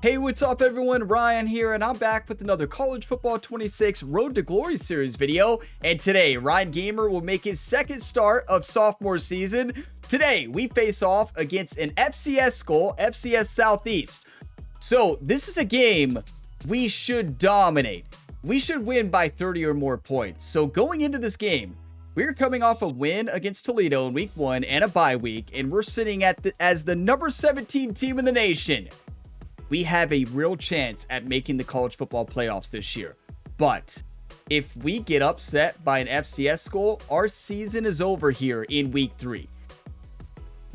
Hey, what's up everyone? Ryan here, and I'm back with another College Football 26 Road to Glory series video. And today, Ryan Gamer will make his second start of sophomore season. Today, we face off against an FCS school, FCS Southeast. So, this is a game we should dominate. We should win by 30 or more points. So, going into this game, we're coming off a win against Toledo in week 1 and a bye week, and we're sitting at as the number 17 team in the nation. We have a real chance at making the college football playoffs this year. But if we get upset by an FCS school, our season is over here in week 3.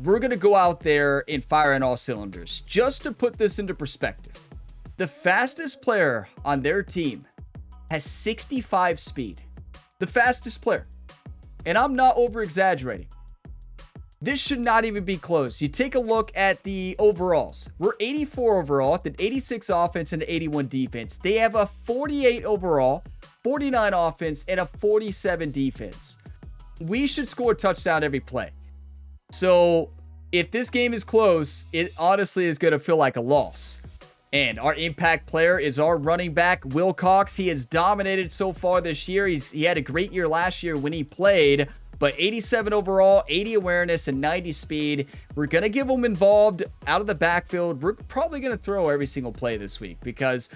We're going to go out there and fire on all cylinders. Just to put this into perspective, the fastest player on their team has 65 speed. The fastest player. And I'm not over-exaggerating. This should not even be close. You take a look at the overalls. We're 84 overall, then 86 offense and 81 defense. They have a 48 overall, 49 offense, and a 47 defense. We should score a touchdown every play. So if this game is close, it honestly is going to feel like a loss. And our impact player is our running back, Will Cox. He has dominated so far this year. He had a great year last year when he played. But 87 overall, 80 awareness, and 90 speed. We're going to give him involved out of the backfield. We're probably going to throw every single play this week because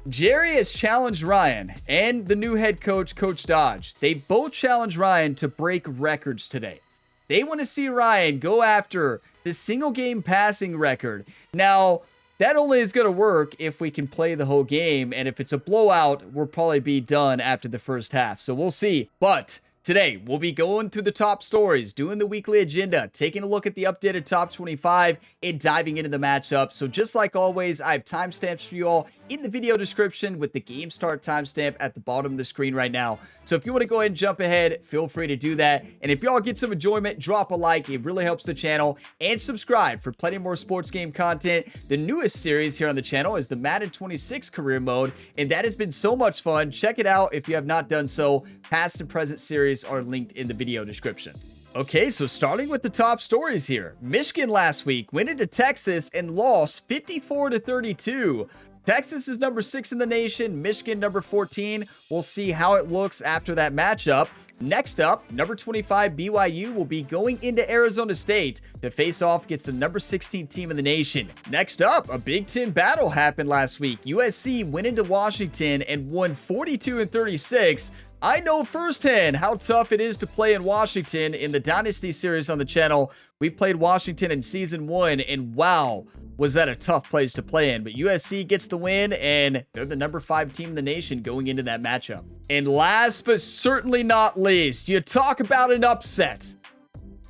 Jerry has challenged Ryan and the new head coach, Coach Dodge. They both challenged Ryan to break records today. They want to see Ryan go after the single game passing record. Now, that only is going to work if we can play the whole game. And if it's a blowout, we'll probably be done after the first half. So we'll see. But today, we'll be going to the top stories, doing the weekly agenda, taking a look at the updated top 25, and diving into the matchup. So just like always, I have timestamps for you all in the video description with the game start timestamp at the bottom of the screen right now. So if you want to go ahead and jump ahead, feel free to do that. And if y'all get some enjoyment, drop a like. It really helps the channel. And subscribe for plenty more sports game content. The newest series here on the channel is the Madden 26 career mode, and that has been so much fun. Check it out if you have not done so. Past and present series are linked in the video description. Okay, so starting with the top stories here. Michigan last week went into Texas and lost 54-32. Texas is number 6 in the nation, Michigan number 14. We'll see how it looks after that matchup. Next up, number 25 BYU will be going into Arizona State to face off against the number 16 team in the nation. Next up, a Big Ten battle happened last week. USC went into Washington and won 42-36. I know firsthand how tough it is to play in Washington. In the Dynasty series on the channel, we played Washington in season 1, and wow, was that a tough place to play in. But USC gets the win, and they're the number 5 team in the nation going into that matchup. And last but certainly not least, you talk about an upset.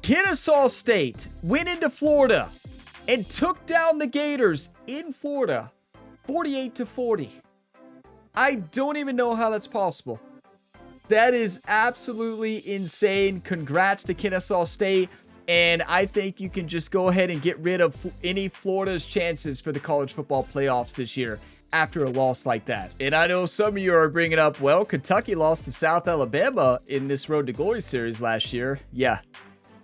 Kennesaw State went into Florida and took down the Gators in Florida 48-40. I don't even know how that's possible. That is absolutely insane. Congrats to Kennesaw State. And I think you can just go ahead and get rid of any Florida's chances for the college football playoffs this year after a loss like that. And I know some of you are bringing up, well, Kentucky lost to South Alabama in this Road to Glory series last year. Yeah,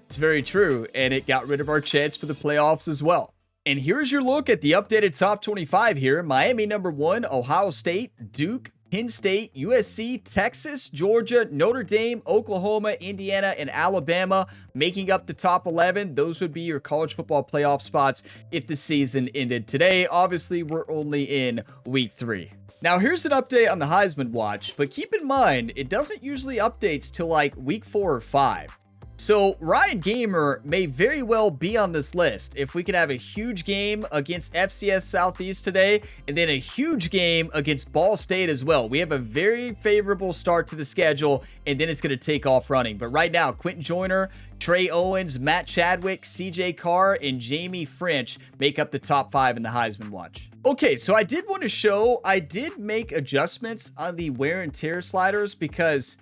it's very true. And it got rid of our chance for the playoffs as well. And here's your look at the updated top 25 here. Miami number 1, Ohio State, Duke, Penn State, USC, Texas, Georgia, Notre Dame, Oklahoma, Indiana, and Alabama making up the top 11. Those would be your college football playoff spots if the season ended today. Obviously, we're only in week 3. Now, here's an update on the Heisman Watch, but keep in mind, it doesn't usually update till like week 4 or 5. So Ryan Gamer may very well be on this list if we could have a huge game against FCS Southeast today and then a huge game against Ball State as well. We have a very favorable start to the schedule, and then it's going to take off running. But right now, Quentin Joyner, Trey Owens, Matt Chadwick, CJ Carr, and Jamie French make up the top 5 in the Heisman Watch. Okay, so I did want to show, I did make adjustments on the wear and tear sliders because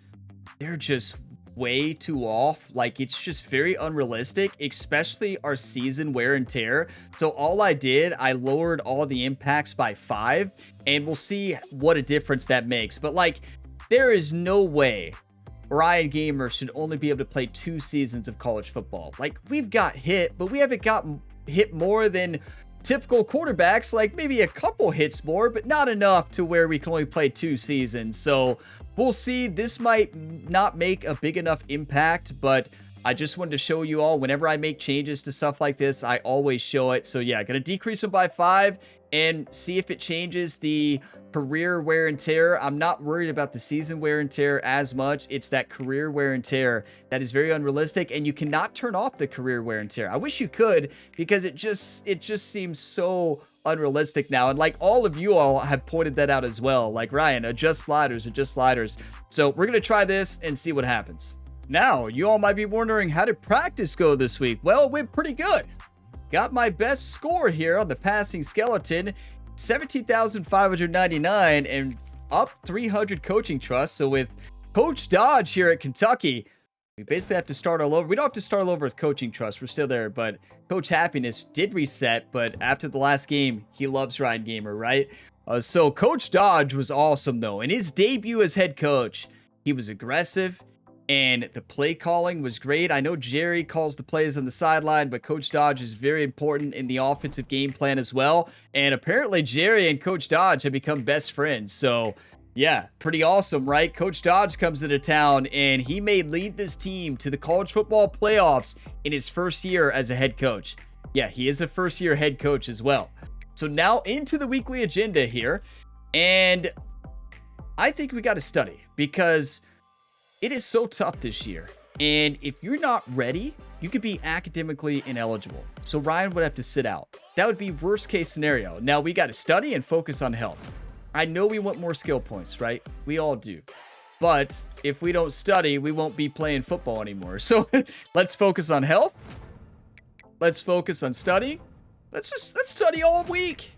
they're just way too off. Like, it's just very unrealistic, especially our season wear and tear. So all I did, I lowered all the impacts by 5, and we'll see what a difference that makes. But like, there is no way Ryan Gamer should only be able to play 2 seasons of college football. Like, we've got hit, but we haven't gotten hit more than typical quarterbacks, like maybe a couple hits more, but not enough to where we can only play 2 seasons. So we'll see. This might not make a big enough impact, but I just wanted to show you all, whenever I make changes to stuff like this, I always show it. So yeah, gonna decrease them by 5 and see if it changes the career wear and tear. I'm not worried about the season wear and tear as much. It's that career wear and tear that is very unrealistic, and you cannot turn off the career wear and tear. I wish you could, because it just seems so unrealistic now. And like all of you all have pointed that out as well. Like, Ryan, adjust sliders, adjust sliders. So we're gonna try this and see what happens. Now, you all might be wondering, how did practice go this week? Well, it went pretty good. Got my best score here on the passing skeleton, 17,599, and up 300 coaching trust. So with Coach Dodge here at Kentucky, we basically have to start all over. We don't have to start all over with coaching trust. We're still there, but Coach Happiness did reset. But after the last game, he loves Ryan Gamer, right? So Coach Dodge was awesome, though. In his debut as head coach, he was aggressive, and the play calling was great. I know Jerry calls the plays on the sideline, but Coach Dodge is very important in the offensive game plan as well. And apparently Jerry and Coach Dodge have become best friends. So yeah, pretty awesome, right? Coach Dodge comes into town, and he may lead this team to the college football playoffs in his first year as a head coach. Yeah, he is a first-year head coach as well. So now into the weekly agenda here. And I think we got to study, because it is so tough this year. And if you're not ready, you could be academically ineligible. So Ryan would have to sit out. That would be worst case scenario. Now we got to study and focus on health. I know we want more skill points, right? We all do. But if we don't study, we won't be playing football anymore. So let's focus on health. Let's focus on studying. Let's study all week.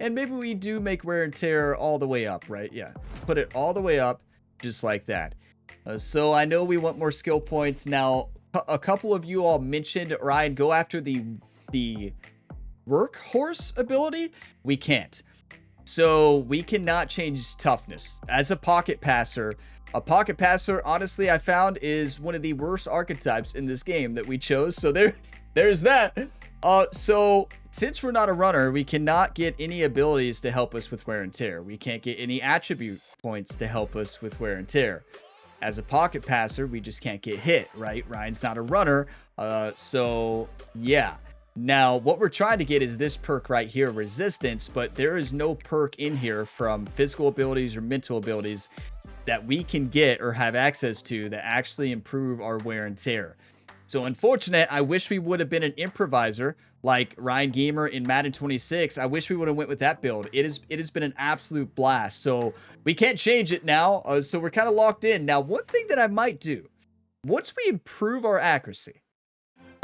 And maybe we do make wear and tear all the way up, right? Yeah. Put it all the way up, just like that. So I know we want more skill points. Now, a couple of you all mentioned, Ryan, go after the workhorse ability. We can't. So we cannot change toughness. As a pocket passer, honestly, I found is one of the worst archetypes in this game that we chose. So there's that. So since we're not a runner, we cannot get any abilities to help us with wear and tear. We can't get any attribute points to help us with wear and tear. As a pocket passer, we just can't get hit, right? Ryan's not a runner. So yeah. Now, what we're trying to get is this perk right here, resistance, but there is no perk in here from physical abilities or mental abilities that we can get or have access to that actually improve our wear and tear. So unfortunate, I wish we would have been an improviser like Ryan Gamer in Madden 26. I wish we would have went with that build. It has been an absolute blast. So we can't change it now. So we're kind of locked in. Now, one thing that I might do, once we improve our accuracy,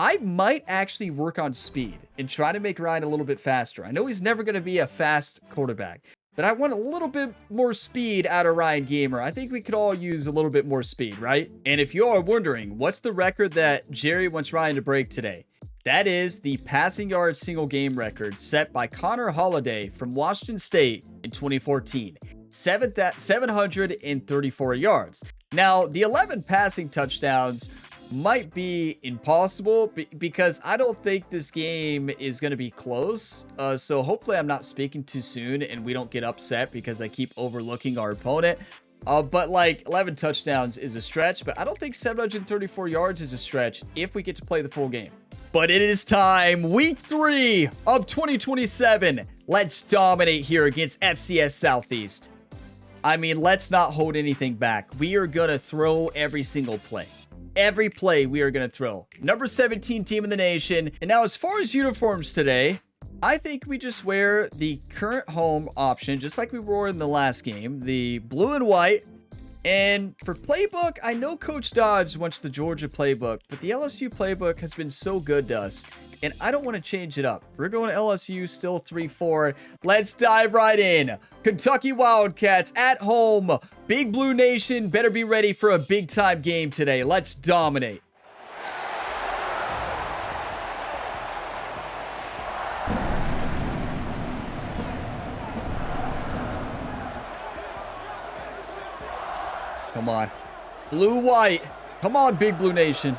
I might actually work on speed and try to make Ryan a little bit faster. I know he's never going to be a fast quarterback, but I want a little bit more speed out of Ryan Gamer. I think we could all use a little bit more speed, right? And if you are wondering, what's the record that Jerry wants Ryan to break today? That is the passing yards single game record set by Connor Holiday from Washington State in 2014. 734 yards. Now, the 11 passing touchdowns might be impossible because I don't think this game is going to be close. So hopefully I'm not speaking too soon and we don't get upset because I keep overlooking our opponent. But like 11 touchdowns is a stretch, but I don't think 734 yards is a stretch if we get to play the full game. But it is time, week 3 of 2027. Let's dominate here against FCS Southeast. I mean, let's not hold anything back. We are going to throw every single play. Every play we are going to throw. Number 17 team in the nation. And now as far as uniforms today, I think we just wear the current home option, just like we wore in the last game, the blue and white. And for playbook, I know Coach Dodge wants the Georgia playbook, but the LSU playbook has been so good to us, and I don't want to change it up. We're going to LSU, still 3-4. Let's dive right in. Kentucky Wildcats at home. Big Blue Nation better be ready for a big-time game today. Let's dominate. Come on. Blue, white. Come on, Big Blue Nation.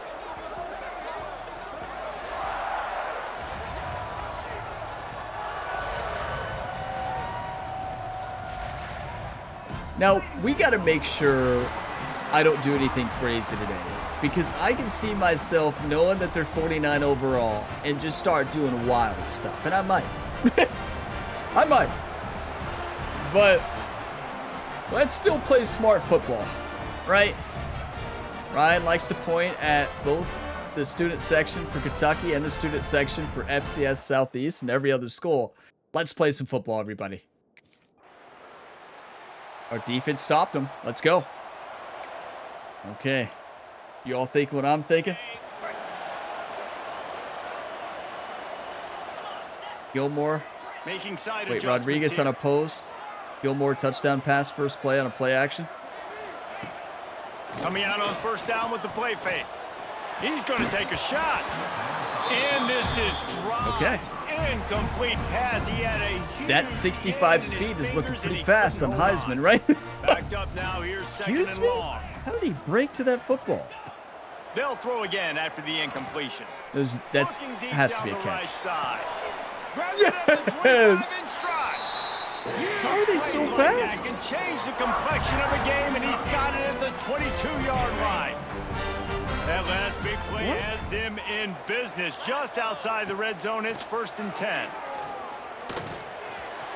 Now, we got to make sure I don't do anything crazy today, because I can see myself knowing that they're 49 overall and just start doing wild stuff, and I might. I might. But let's still play smart football, right? Ryan likes to point at both the student section for Kentucky and the student section for FCS Southeast and every other school. Let's play some football, everybody. Our defense stopped them. Let's go. Okay. You all think what I'm thinking? Gilmore. Wait, Rodriguez on a post. Gilmore touchdown pass, first play on a play action. Coming out on first down with the play fake. He's going to take a shot. And this is dropped. Okay. Incomplete pass. He had a huge that 65 speed is looking pretty fast on Heisman, right? Backed up now. Here's Excuse second me? and long. How did he break to that football? They'll throw again after the incompletion. That's has to be a catch. Yes. How are they so fast? Can change the complexion of a game, and he's got it at the 22-yard line. That last big play has them in business just outside the red zone. It's 1st and 10.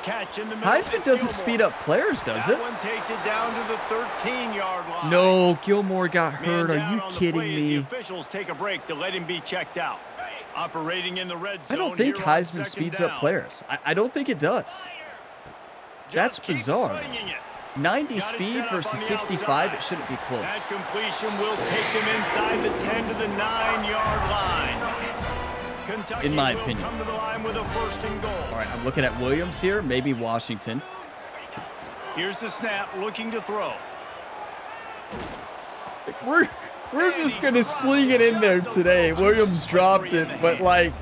Catch in the middle. Heisman doesn't speed up players, does it? That one takes it down to the 13-yard line. No, Gilmore got hurt. Are you kidding me? The officials take a break to let him be checked out. Operating in the red zone. I don't think Heisman speeds up players. I don't think it does. That's bizarre. 90 speed versus 65, it shouldn't be close. That completion will take them inside the 10 to the 9-yard line. Kentucky in my will opinion. come to the line with a 1st and goal. All right, I'm looking at Williams here, maybe Washington. Here's the snap, looking to throw. We're just gonna sling it in there today. Williams dropped it, but like,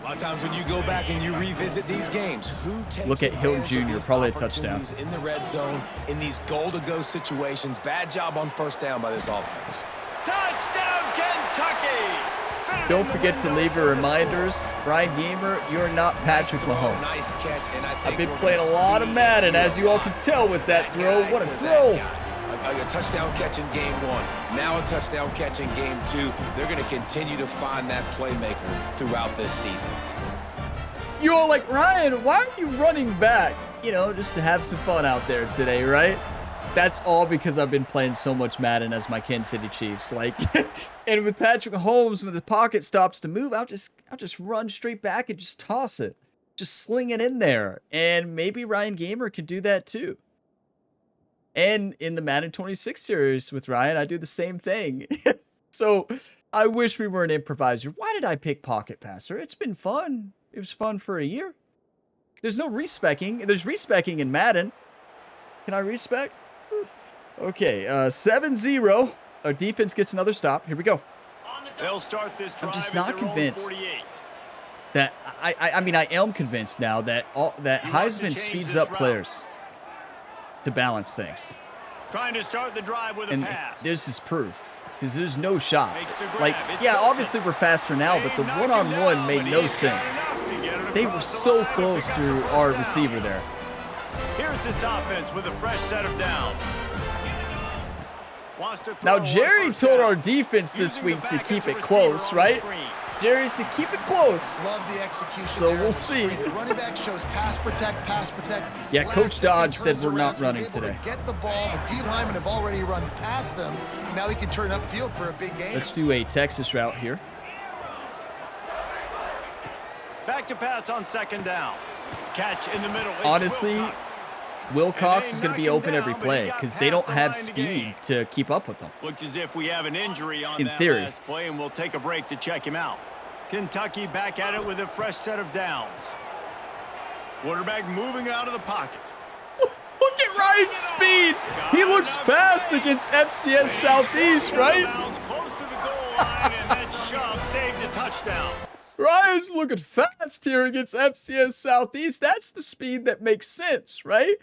a lot of times when you go back and you revisit these games, who takes look at Hill advantage of Jr., these probably a touchdown. opportunities in the red zone, in these goal-to-go situations? Bad job on first down by this offense. Touchdown, Kentucky! Don't forget to leave your reminders. Ryan Gamer, you're not Patrick Mahomes. Nice catch, and I think I've been we're playing a gonna lot of see Madden, as you all can tell with that throw. What a throw! A touchdown catch in game 1, now a touchdown catch in game 2. They're going to continue to find that playmaker throughout this season. You're all like, Ryan, why are you running back? You know, just to have some fun out there today, right? That's all because I've been playing so much Madden as my Kansas City Chiefs. Like, and with Patrick Mahomes, when the pocket stops to move, I'll just run straight back and just toss it. Just sling it in there. And maybe Ryan Gamer can do that too. And in the Madden 26 series with Ryan, I do the same thing. So I wish we were an improviser. Why did I pick pocket passer? It's been fun. It was fun for a year. There's no respecking. There's respecking in Madden. Can I respec? Okay, 7-0. Our defense gets another stop. Here we go. They'll start this drive. I'm just not convinced that I mean I am convinced now that Heisman speeds up players to balance things. Trying to start the drive with a pass. This is proof. Because there's no shot. Like, yeah, obviously we're faster now, but the one-on-one made no sense. They were so close to our receiver there. Here's this offense with a fresh set of downs. Now, Jerry told our defense this week to keep it close, right? Jerry said keep it close. Love the execution. So we'll see. Running back shows pass protect, pass protect. Yeah, Coach Dodge said we're not running today. Get the ball. The D linemen have already run past him. Now he can turn upfield for a big game. Let's do a Texas route here. Back to pass on 2nd down. Catch in the middle. It's honestly, Wilcox is going to be open every play because they don't have speed to keep up with them. Looks as if we have an injury on in that theory. Last play, and we'll take a break to check him out. Kentucky back at it with a fresh set of downs. Quarterback moving out of the pocket. Look at Ryan's speed. He looks fast against FCS Southeast, right? Close to the goal line, and that shove saved a touchdown. Ryan's looking fast here against FCS Southeast. That's the speed that makes sense, right?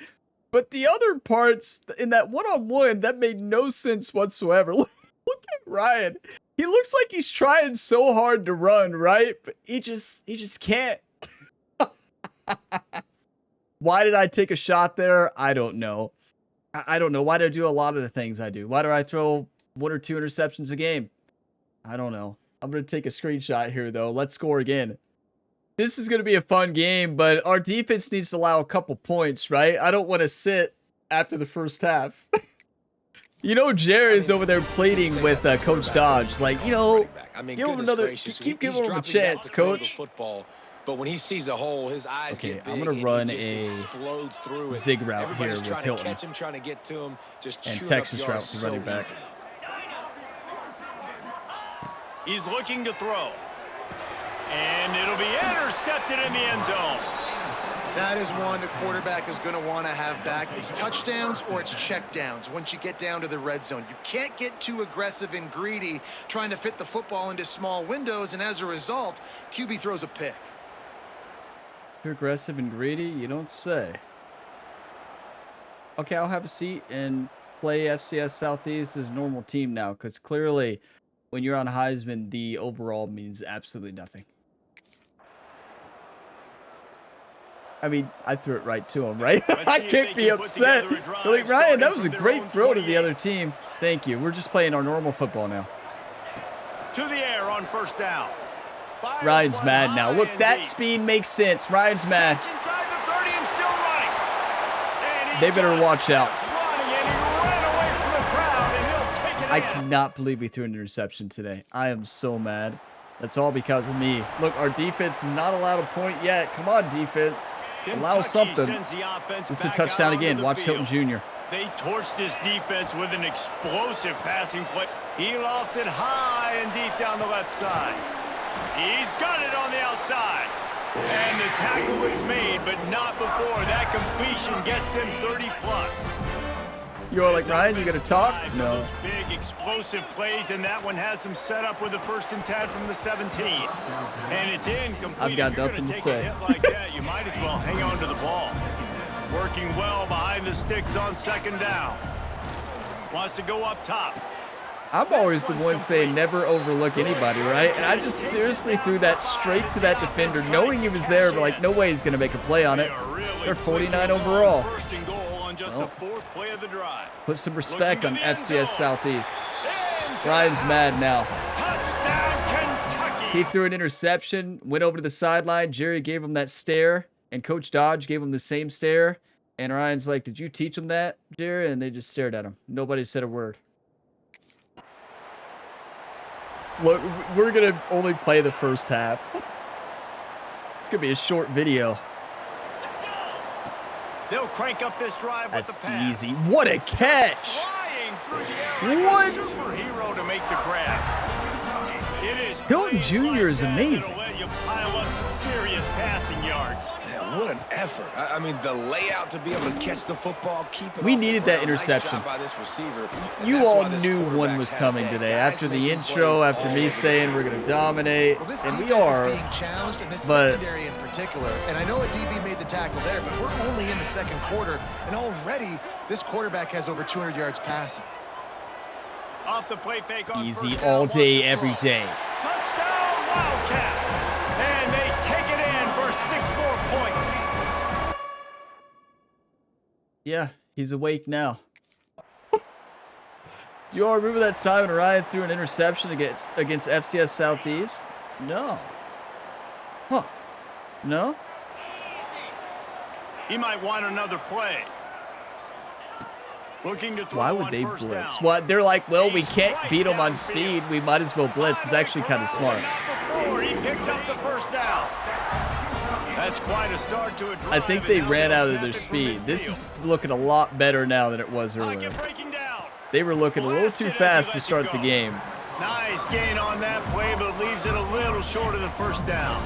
But the other parts in that one-on-one, that made no sense whatsoever. Look at Ryan. He looks like he's trying so hard to run, right? But he just can't. Why did I take a shot there? I don't know. I don't know. Why do I do a lot of the things I do? Why do I throw 1 or 2 interceptions a game? I don't know. I'm going to take a screenshot here, though. Let's score again. This is going to be a fun game, but our defense needs to allow a couple points, right? I don't want to sit after the first half. You know, Jared's over there pleading with Coach Dodge. Like, you know, give him another, keep giving him a chance, Coach. But when he sees a hole, his eyes get big. I'm going to run a zig route here with Hilton. And Texas route to running back. He's looking to throw. And it'll be intercepted in the end zone. That is one the quarterback is going to want to have back. It's touchdowns or it's checkdowns once you get down to the red zone. You can't get too aggressive and greedy trying to fit the football into small windows, and as a result, QB throws a pick. Too aggressive and greedy? You don't say. Okay, I'll have a seat and play FCS Southeast as a normal team now, because clearly when you're on Heisman, the overall means absolutely nothing. I mean, I threw it right to him, right? I can't be upset. Like, Ryan, that was a great throw to the other team. Thank you. We're just playing our normal football now. To the air on first down. Ryan's mad now. Look, that speed makes sense. Ryan's mad. Inside the 30 and still running. And they better watch out. I cannot believe we threw an interception today. I am so mad. That's all because of me. Look, our defense is not allowed a point yet. Come on, defense. Allow something. This is a touchdown again. Watch Hilton Jr. They torched this defense with an explosive passing play. He lofts it high and deep down the left side. He's got it on the outside. And the tackle is made, but not before. That completion gets them 30-plus. You're like, Ryan, you gonna talk? No. Big explosive plays, and that one has them set up with a 1st and 10 from the 17. And it's incomplete. I've got nothing to say. If you're gonna take a hit like that, you might as well hang on to the ball. Working well behind the sticks on 2nd down. Wants to go up top. I'm always the one saying never overlook anybody, right? And I just seriously threw that straight to that defender, knowing he was there, but like, no way he's gonna make a play on it. They're 49 overall. Well, put some respect on FCS Southeast. Ryan's mad now. He threw an interception, went over to the sideline. Jerry gave him that stare, and Coach Dodge gave him the same stare. And Ryan's like, did you teach him that, Jerry? And they just stared at him. Nobody said a word. Look, we're going to only play the first half. It's going to be a short video. They'll crank up this drive with the pass. That's easy. What a catch! What? Superhero to make the grab. It is Hilton Jr. is amazing. Let you pile up some serious passing yards. Man, what an effort. I mean, the layout to be able to catch the football, keep it. We needed that interception. By this receiver. You all knew one was coming today. After the intro, after me saying we're going to dominate, and we are. Being challenged in this secondary in particular, and I know a DB made the tackle there, but we're only in the 2nd quarter, and already this quarterback has over 200 yards passing. Off the play fake on easy all day, every day. Touchdown, Wildcats! And they take it in for 6 more points. Yeah, he's awake now. Do you all remember that time when Ryan threw an interception against FCS Southeast? No. Huh. No? He might want another play. Looking to throw. Why would they blitz? What? They're like, well, we can't beat them on speed. We might as well blitz. It's actually kind of smart. He picked up the 1st down. That's quite a start to a drive. I think they ran out of their speed. This is looking a lot better now than it was earlier. They were looking a little too fast to start the game. Nice gain on that play, but leaves it a little short of the 1st down.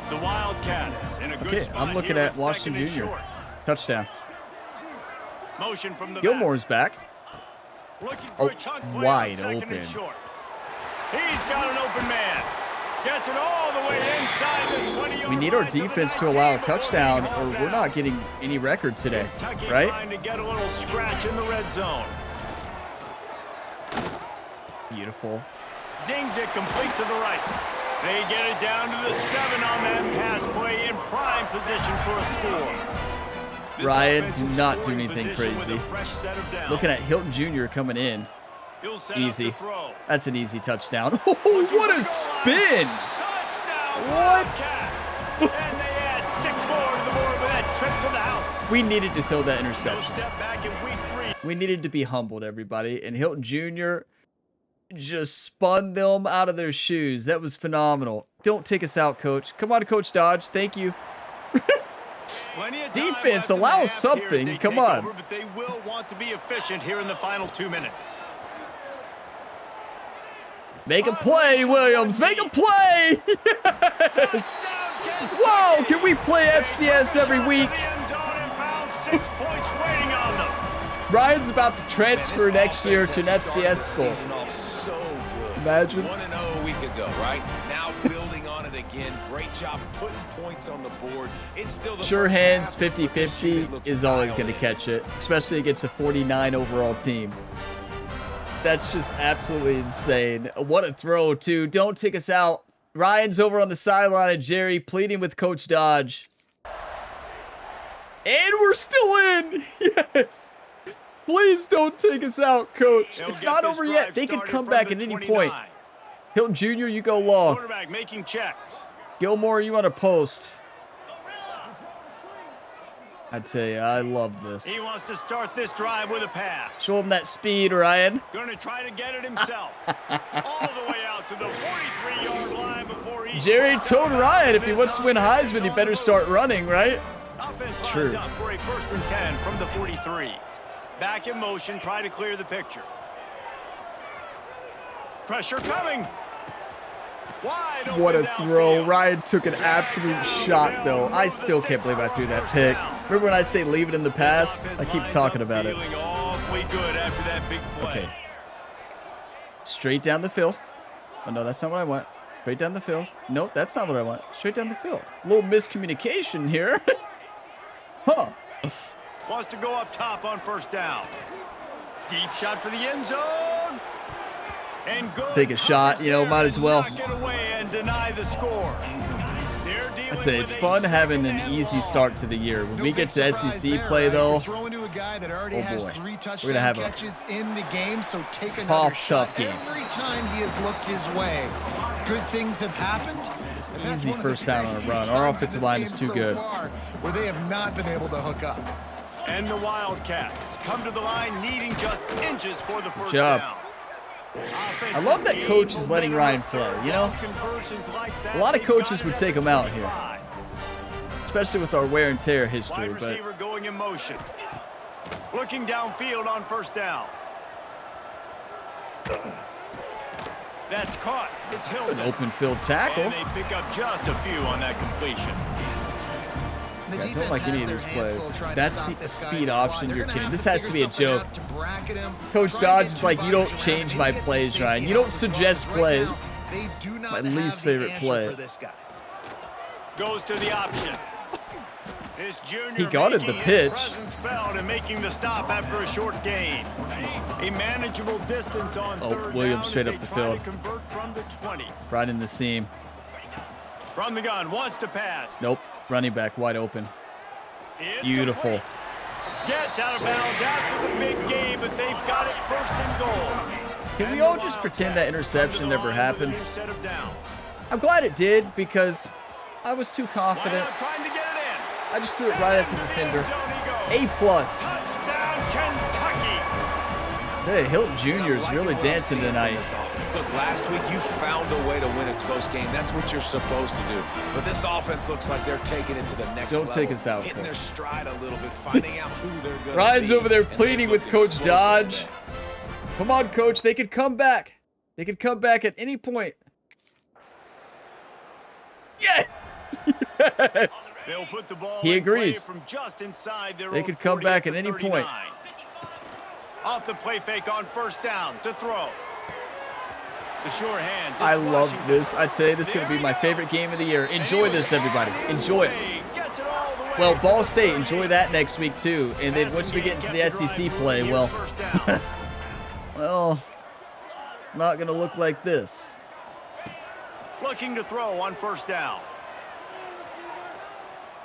The Wildcats in a good spot. I'm looking at Washington Jr. Touchdown. Motion from the Gilmore's back. Oh, wide open. He's got an open man. Gets it all the way inside the 20. We need our defense to allow a touchdown, or we're not getting any record today, right? Trying to get a little scratch in the red zone. Beautiful. Zings it complete to the right. They get it down to the 7 on that pass play in prime position for a score. Ryan, do not do anything crazy. Looking at Hilton Jr. coming in. Easy. That's an easy touchdown. Oh, what a spin! What? And they add 6 more to the board with that trip to the house. We needed to throw that interception. Step back in week 3. We needed to be humbled, everybody. And Hilton Jr. just spun them out of their shoes. That was phenomenal. Don't take us out, Coach. Come on, Coach Dodge. Thank you. Defense, allow something. Come on. Over, but they will want to be efficient here in the final 2 minutes. Make a play, Williams. Make a play. Yes. Whoa, can we play FCS every week? Ryan's about to transfer next year to an FCS school. Imagine. 1-0 a week ago, right? Now building on it again. Great job putting points on the board. It's still the sure hands 50-50 is always going to catch it, especially against a 49 overall team. That's just absolutely insane. What a throw, too. Don't take us out. Ryan's over on the sideline and Jerry pleading with Coach Dodge. And we're still in. Yes. Please don't take us out, Coach. It's not over yet. They can come back at any point. Hilton Jr., you go long. Quarterback making checks. Gilmore, you on a post. I'd say I love this. He wants to start this drive with a pass. Show him that speed, Ryan. Going to try to get it himself. All the way out to the 43-yard line before he... Jerry told Ryan if he wants to win Heisman, he better start running, right? Offense True. lines up for a 1st and 10 from the 43. Back in motion, try to clear the picture. Pressure coming. Wide open What a downfield. throw. Ryan took an absolute shot, though. I still can't believe I threw that pick. Remember when I say leave it in the past? I keep talking about it. Feeling awfully good after that big play. Okay. Straight down the field. Oh, no, that's not what I want. Straight down the field. Nope, that's not what I want. Straight down the field. A little miscommunication here. Huh. Wants to go up top on 1st down. Deep shot for the end zone. And good. Take a shot, you know, might as well. Knock it away and deny the sure. I'd say it's fun having an easy start to the year. When we get to SEC play, though, oh boy, we're gonna have a tough game. Every time he has looked his way, good things have happened. It's an easy first down on a run. Our offensive line is too good. Where they have not been able to hook up. And the Wildcats come to the line needing just inches for the first job. down. I love that coach is letting Ryan play, you know? A lot of coaches would take him out here, especially with our wear and tear history. Wide But receiver going in motion. Looking downfield on 1st down. That's caught. It's Hilton. an open field tackle. And they pick up just a few on that completion. Yeah, I don't like any of these plays. That's the speed option. You're kidding. This has to be a joke. Coach Dodge is like, you don't change my plays, Ryan. You don't suggest plays. My least favorite play. Goes to the option. He guarded the pitch. And making the stop after a short gain. A manageable distance on third Williams down straight as up they the try to field. convert from the 20. Right in the seam. From the gun, wants to pass. Nope. Running back wide open. It's Beautiful. complete. Gets out of bounds after the big game, but they've got it 1st and goal. Can we all just pretend that interception never happened? I'm glad it did because I was too confident. Trying to get it in. I just threw it right at the defender. A+. Touchdown, Kentucky. Say, Hilton Jr. is really dancing tonight. Look, last week you found a way to win a close game. That's what you're supposed to do. But this offense looks like they're taking it to the next level. Don't take us out, Hitting Coach. their stride a little bit, finding out who they're going to Ryan's be, over there and they pleading look with Coach explosive Dodge. today. Come on, Coach. They could come back. They could come back at any point. Yes! Yes! They'll put the ball He in play agrees. from just inside their They own could come 40 back at at any 39. point. Off the play fake on 1st down to throw. The sure hands. It's I love Washington. this. I'd say this is going to be my favorite game of the year. Enjoy this, everybody. Enjoy it. Gets it all the way. Well, Ball State, enjoy that next week, too. And then once we get into the SEC play, well, well, it's not going to look like this. Looking to throw on 1st down.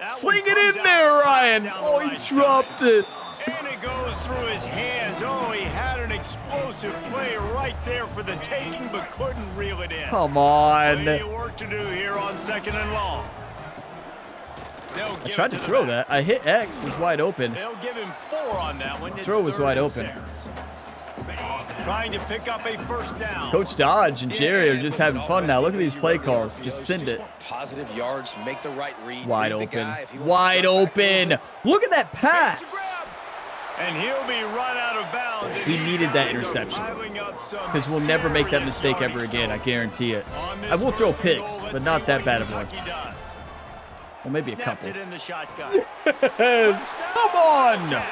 Sling it in there, Ryan. Oh, he dropped it. And it goes through his hands. Oh, he had an explosive play right there for the taking, but couldn't reel it in. Come on. Plenty of work to do here on 2nd and long. I tried to throw that. I hit X. It's wide open. They'll give him 4 on that one. Throw was wide open. Trying to pick up a first down. Coach Dodge and Jerry are just having fun now. Look at these play calls. Just send it. Positive yards, make the right read. Wide open. Wide open. Look at that pass. And he'll be run out of bounds. We needed that interception because we'll never make that mistake ever again. I guarantee it. I will throw picks, but not that bad of one. Well, maybe a couple. Yes. Come on.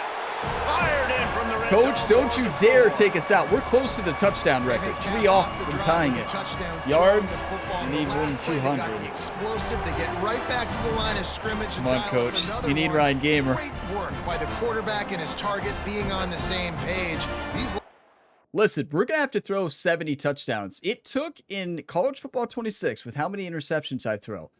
Coach, don't you dare take us out. We're close to the touchdown record. 3 off from tying it. Yards, you need more than 200. Come on, Coach. You need Ryan Gamer. Great work by the quarterback and his target being on the same page. Listen, we're going to have to throw 70 touchdowns. It took in college football 26 with how many interceptions I throw.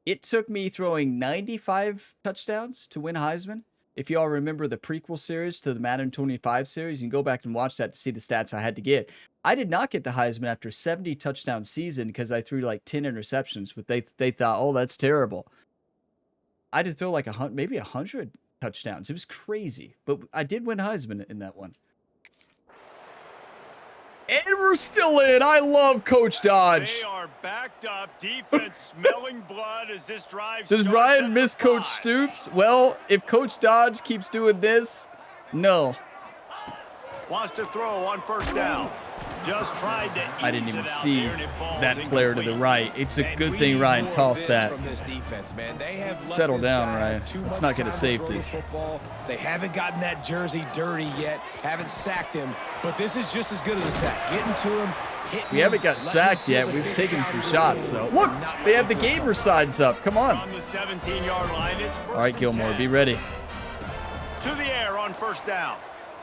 It took me throwing 95 touchdowns to win Heisman. If y'all remember the prequel series to the Madden 25 series, you can go back and watch that to see the stats I had to get. I did not get the Heisman after 70 touchdown season because I threw like 10 interceptions, but they thought, oh, that's terrible. I had to throw like maybe 100 touchdowns. It was crazy, but I did win Heisman in that one. And we're still in. I love Coach Dodge. They are backed up. Defense smelling blood as this drive. Does Ryan miss Coach Stoops? Well, if Coach Dodge keeps doing this, no. Wants to throw on first down. Just tried to I didn't even see that player to the right. It's a good thing Ryan tossed that. Settle down, Ryan. Let's not get a safety. They haven't gotten that jersey dirty yet. Haven't sacked him, but this is just as good as a sack. Getting to him. We haven't got sacked yet. We've taken some shots, though. Look, they have the gamer signs up. Come on. On the 17-yard line, it's all right, Gilmore, be ready. To the air on first down.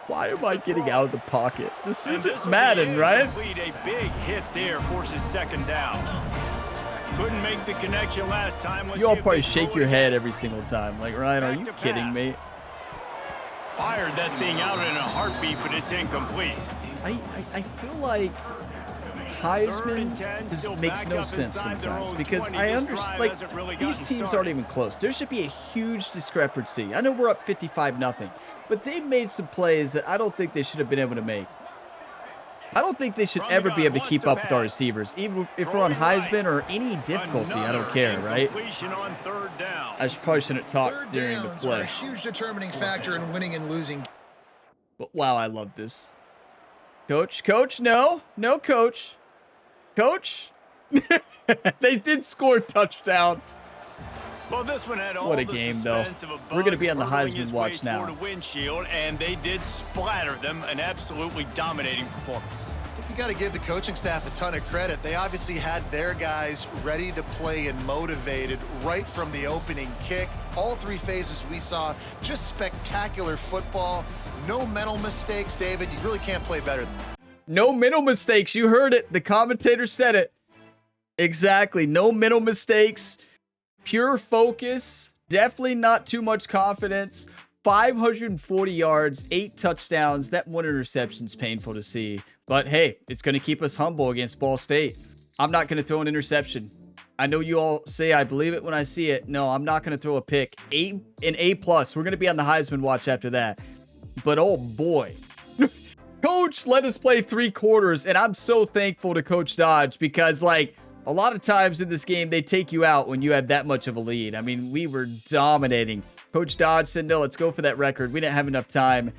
Why am I getting out of the pocket? This isn't Madden, right? A big hit there forces 2nd down. Couldn't make the connection last time. You all probably shake your head every single time. Like, Ryan, are you kidding me? Fired that thing out in a heartbeat, but it's incomplete. I feel like Heisman just makes no sense sometimes because I understand, like, these teams aren't even close. There should be a huge discrepancy. I know we're up 55-0, but they've made some plays that I don't think they should have been able to make. I don't think they should ever be able to keep up with our receivers, even if we're on Heisman or any difficulty. I don't care, right? I probably shouldn't talk during the play. A huge determining factor in winning and losing. But wow, I love this. Coach, no, Coach. Coach? They did score a touchdown. Well, this one had all what a game, though. We're going to be on the Heisman watch now. Windshield, and they did splatter them. An absolutely dominating performance. I think you got to give the coaching staff a ton of credit. They obviously had their guys ready to play and motivated right from the opening kick. All 3 phases we saw, just spectacular football. No mental mistakes, David. You really can't play better than that. No mental mistakes. You heard it. The commentator said it. Exactly. No mental mistakes. Pure focus. Definitely not too much confidence. 540 yards, 8 touchdowns. That 1 interception is painful to see. But hey, it's going to keep us humble against Ball State. I'm not going to throw an interception. I know you all say I believe it when I see it. No, I'm not going to throw a pick. An A+. We're going to be on the Heisman watch after that. But oh boy. Coach let us play 3 quarters, and I'm so thankful to Coach Dodge because, like, a lot of times in this game, they take you out when you have that much of a lead. I mean, we were dominating. Coach Dodge said, no, let's go for that record. We didn't have enough time.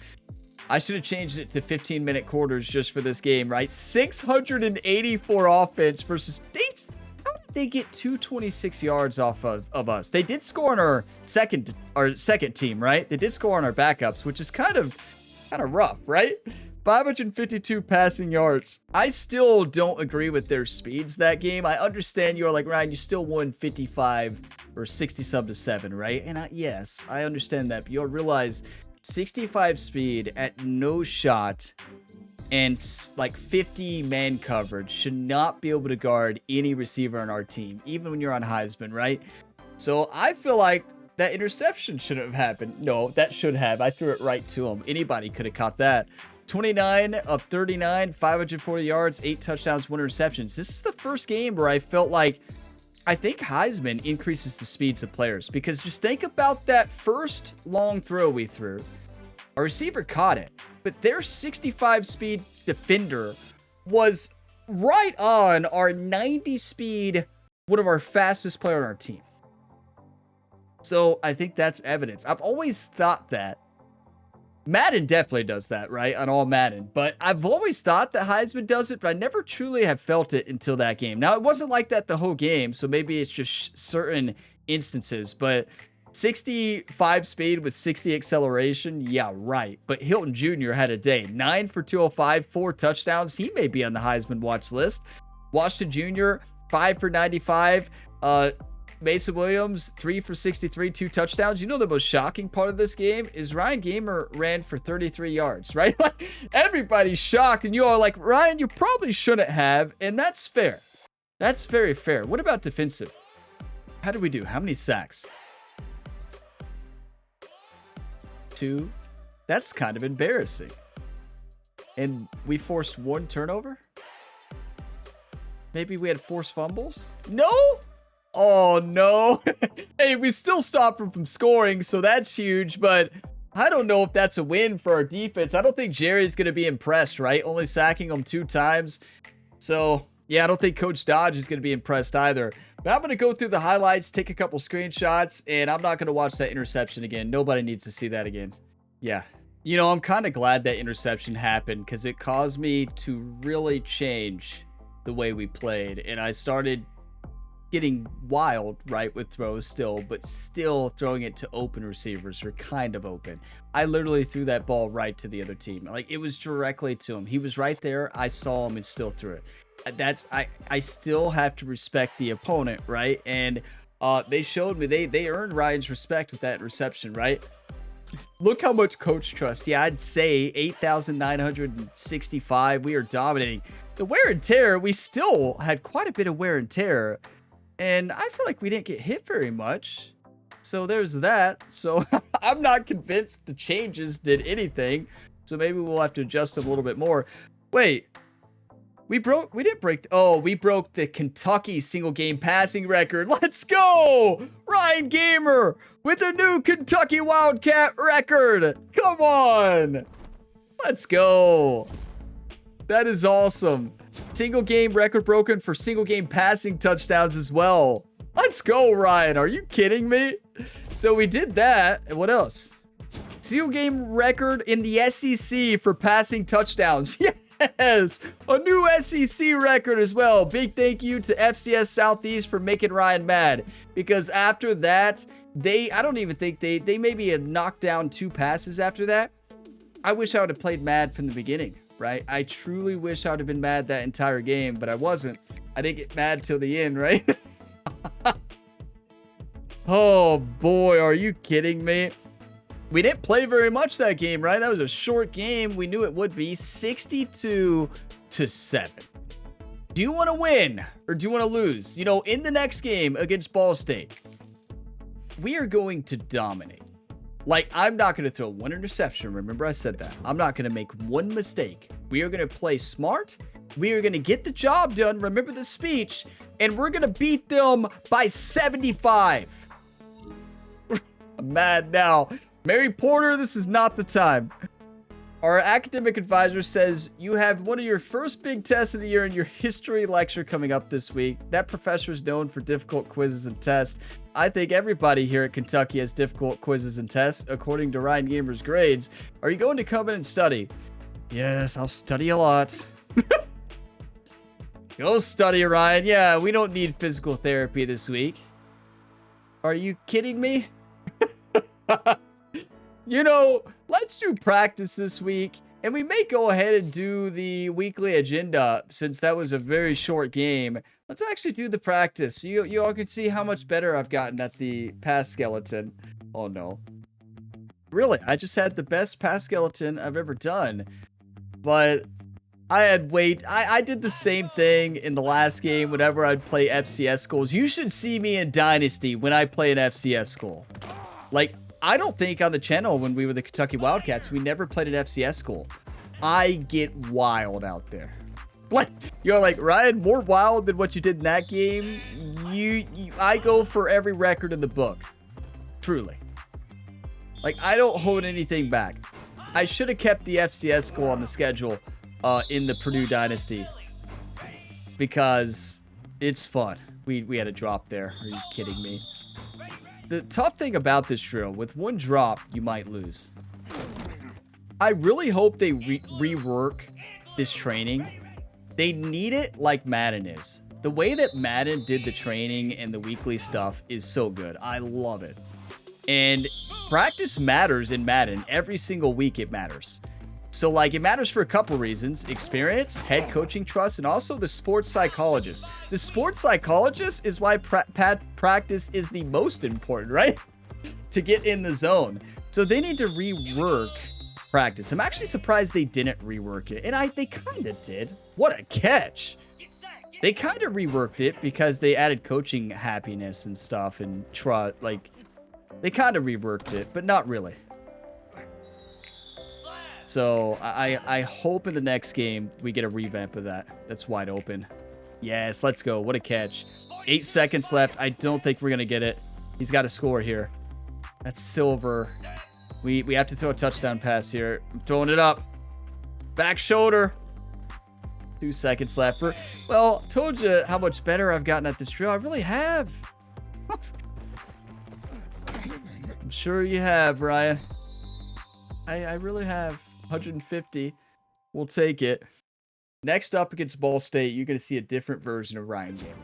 I should have changed it to 15-minute quarters just for this game, right? 684 offense versus... How did they get 226 yards off of us? They did score on our second team, right? They did score on our backups, which is kind of rough, right? 552 passing yards. I still don't agree with their speeds that game. I understand you're like, Ryan, you still won 55 or 60 to 7, right? And yes, I understand that. But you'll realize 65 speed at no shot and like 50 man coverage should not be able to guard any receiver on our team, even when you're on Heisman, right? So I feel like that interception shouldn't have happened. No, that should have. I threw it right to him. Anybody could have caught that. 29 of 39, 540 yards, 8 touchdowns, 1 interceptions. This is the first game where I felt like I think Heisman increases the speeds of players, because just think about that first long throw we threw. Our receiver caught it, but their 65 speed defender was right on our 90 speed, one of our fastest player on our team. So I think that's evidence. I've always thought that. Madden definitely does that, right? On all Madden. But I've always thought that Heisman does it, but I never truly have felt it until that game. Now, it wasn't like that the whole game, so maybe it's just certain instances. But 65 speed with 60 acceleration, yeah, right. But Hilton Jr. had a day. 9 for 205, 4 touchdowns. He may be on the Heisman watch list. Washington Jr., 5 for 95. Mason Williams, 3 for 63, 2 touchdowns. You know the most shocking part of this game is Ryan Gamer ran for 33 yards, right? Like, everybody's shocked, and you are like, Ryan, you probably shouldn't have, and that's fair. That's very fair. What about defensive? How did we do? How many sacks? 2. That's kind of embarrassing. And we forced 1 turnover? Maybe we had forced fumbles? No? Oh, no. Hey, we still stopped him from scoring, so that's huge, but I don't know if that's a win for our defense. I don't think Jerry's going to be impressed, right? Only sacking him 2 times. So, yeah, I don't think Coach Dodge is going to be impressed either. But I'm going to go through the highlights, take a couple screenshots, and I'm not going to watch that interception again. Nobody needs to see that again. Yeah. You know, I'm kind of glad that interception happened because it caused me to really change the way we played. And I started getting wild, right, with throws still, but still throwing it to open receivers or kind of open. I literally threw that ball right to the other team. Like, it was directly to him. He was right there. I saw him and still threw it. I still have to respect the opponent, right? And they showed me they earned Ryan's respect with that interception, right? Look how much coach trust. Yeah, I'd say 8,965. We are dominating. The wear and tear, we still had quite a bit of wear and tear. And I feel like we didn't get hit very much. So there's that. So I'm not convinced the changes did anything. So maybe we'll have to adjust them a little bit more. Wait. We broke the Kentucky single game passing record. Let's go! Ryan Gamer with a new Kentucky Wildcat record. Come on. Let's go. That is awesome. Single game record broken for single game passing touchdowns as well. Let's go, Ryan. Are you kidding me? So we did that. And what else? Single game record in the SEC for passing touchdowns. Yes, a new SEC record as well. Big thank you to FCS Southeast for making Ryan mad. Because after that, I don't even think they maybe had knocked down 2 passes after that. I wish I would have played mad from the beginning. Right? I truly wish I would have been mad that entire game, but I wasn't. I didn't get mad till the end, right? Oh boy, are you kidding me? We didn't play very much that game, right? That was a short game. We knew it would be 62-7. Do you want to win or do you want to lose? You know, in the next game against Ball State, we are going to dominate. Like, I'm not going to throw 1 interception. Remember, I said that. I'm not going to make 1 mistake. We are going to play smart. We are going to get the job done. Remember the speech. And we're going to beat them by 75. I'm mad now. Mary Porter, this is not the time. Our academic advisor says you have one of your first big tests of the year in your history lecture coming up this week. That professor is known for difficult quizzes and tests. I think everybody here at Kentucky has difficult quizzes and tests, according to Ryan Gamer's grades. Are you going to come in and study? Yes, I'll study a lot. Go study, Ryan. Yeah, we don't need physical therapy this week. Are you kidding me? You know, let's do practice this week, and we may go ahead and do the weekly agenda since that was a very short game. Let's actually do the practice. You all can see how much better I've gotten at the pass skeleton. Oh, no. Really, I just had the best pass skeleton I've ever done, but I did the same thing in the last game whenever I'd play FCS schools. You should see me in Dynasty when I play an FCS school. Like, I don't think on the channel when we were the Kentucky Wildcats, we never played an FCS school. I get wild out there. Like, you're like, Ryan, more wild than what you did in that game? I go for every record in the book. Truly. Like, I don't hold anything back. I should have kept the FCS school on the schedule in the Purdue Dynasty. Because it's fun. We had a drop there. Are you kidding me? The tough thing about this drill, with one drop, you might lose. I really hope they rework this training. They need it like Madden is. The way that Madden did the training and the weekly stuff is so good. I love it. And practice matters in Madden. Every single week it matters. So, like, it matters for a couple reasons. Experience, head coaching trust, and also the sports psychologist. The sports psychologist is why practice is the most important, right? To get in the zone. So they need to rework practice. I'm actually surprised they didn't rework it. And they kind of did. What a catch. They kind of reworked it because they added coaching happiness and stuff and trust. Like, they kind of reworked it, but not really. So I hope in the next game we get a revamp of that. That's wide open. Yes, let's go. What a catch. 8 seconds left. I don't think we're going to get it. He's got to score here. That's silver. We have to throw a touchdown pass here. I'm throwing it up. Back shoulder. 2 seconds left. Well, told you how much better I've gotten at this drill. I really have. I'm sure you have, Ryan. I really have. 150. We'll take it. Next up against Ball State, you're going to see a different version of Ryan Gamer.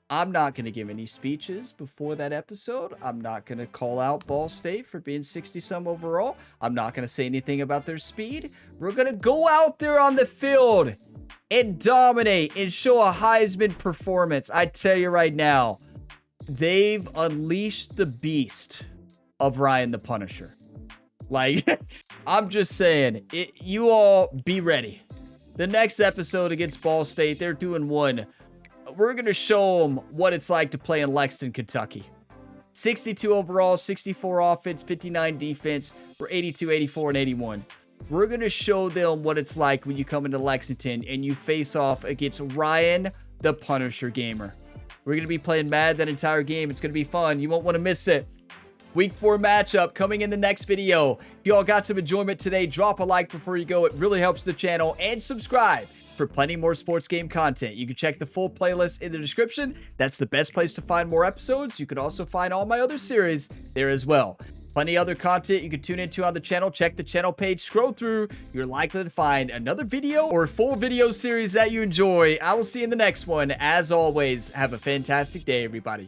I'm not going to give any speeches before that episode. I'm not going to call out Ball State for being 60-some overall. I'm not going to say anything about their speed. We're going to go out there on the field and dominate and show a Heisman performance. I tell you right now, they've unleashed the beast of Ryan the Punisher. Like, I'm just saying, you all be ready. The next episode against Ball State, they're doing one. We're going to show them what it's like to play in Lexington, Kentucky. 62 overall, 64 offense, 59 defense. We're 82, 84, and 81. We're going to show them what it's like when you come into Lexington and you face off against Ryan the Punisher Gamer. We're going to be playing Mad that entire game. It's going to be fun. You won't want to miss it. Week 4 matchup coming in the next video. If you all got some enjoyment today, drop a like before you go. It really helps the channel. And subscribe for plenty more sports game content. You can check the full playlist in the description. That's the best place to find more episodes. You can also find all my other series there as well. Plenty other content you can tune into on the channel. Check the channel page, scroll through. You're likely to find another video or full video series that you enjoy. I will see you in the next one. As always, have a fantastic day, everybody.